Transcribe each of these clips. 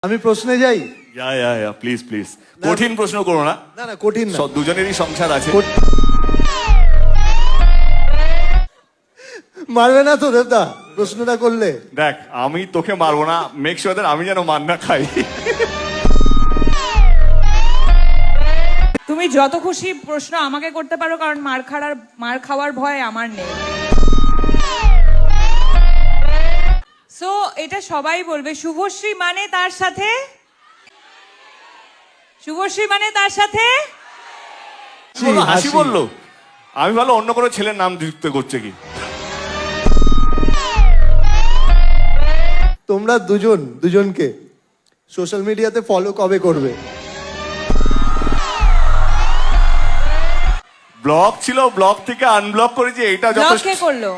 আমি প্রশ্নে যাই। প্লিজ প্লিজ, কঠিন প্রশ্ন করো না। না না কঠিন না, দুজনেরই সংসার আছে। মারবে না তো দেবদা প্রশ্নটা করলে? দেখ, আমি তোকে মারবো না, মেক শিওর দ্যাট আমি যেন মার না খাই। তুমি যত খুশি প্রশ্ন আমাকে করতে পারো, কারণ মার খাওয়ার ভয় আমার নেই। সো এটা সবাই বলবে, শুভশ্রী মানে তার সাথে, শুভশ্রী মানে তার সাথে হাসি বললো। আমি ভালো অন্য কোনো ছেলের নাম যুক্ত করছে কি। তোমরা দুজনকে সোশ্যাল মিডিয়াতে ফলো কবে করবে? ব্লক ছিল, ব্লক থেকে আনব্লক করেছি, এটা ব্লক যথেষ্ট। কে করলো?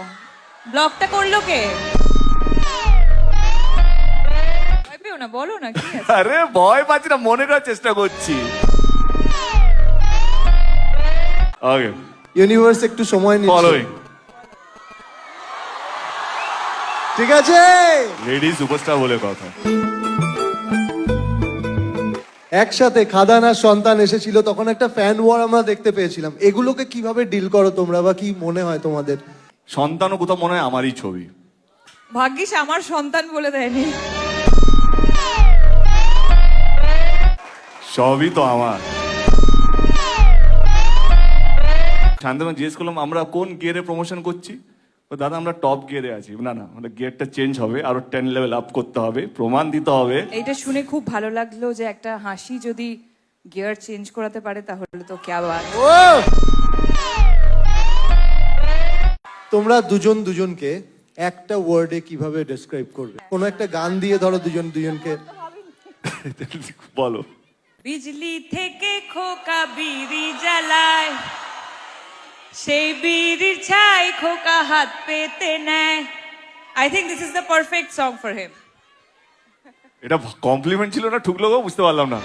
ব্লকটা করলো কে? ভয় পেও না, বলো না কি আছে? আরে ভয় পাচ্ছি না, মনে করার চেষ্টা করছি। ওকে, ইউনিভার্স একটু সময় নিচ্ছে। ফলোইং। ঠিক আছে, লেডি সুপারস্টার বলে কথা। একসাথে খাদান আর সন্তান এসেছিল, তখন একটা ফ্যান ওয়ার আমরা দেখতে পেয়েছিলাম। এগুলোকে কিভাবে ডিল করো তোমরা, বা কি মনে হয় তোমাদের? সন্তানও কোথাও মনে হয় আমারই ছবি। ভাগ্যিস আমার সন্তান বলে দেয়নি। সবই তো আমার। শান্তনু জিজ্ঞেস করলাম আমরা কোন গিয়ারে প্রমোশন করছি। দাদা আমরা টপ গিয়ারে আছি। না না, আমাদের গিয়ারটা চেঞ্জ হবে, আরো 10 লেভেল আপ করতে হবে, প্রমাণ দিতে হবে। এইটা শুনে খুব ভালো লাগলো যে একটা হাসি যদি গিয়ার চেঞ্জ করাতে পারে তাহলে তো ক্যা বাত। ও তোমরা দুজনকে একটা ওয়ার্ডে কিভাবে ডেসক্রাইব করবে? কোন একটা গান দিয়ে ধরো দুজনকে। বলো। বিজলি থেকে খোকা বিড়ি জ্বালায়, সেই বিড়ির ছাই খোকা হাত পেতে নেয়। I think this is the perfect song for him. এটা কমপ্লিমেন্ট ছিল না ঠুকলো গো, বুঝতে পারলাম না।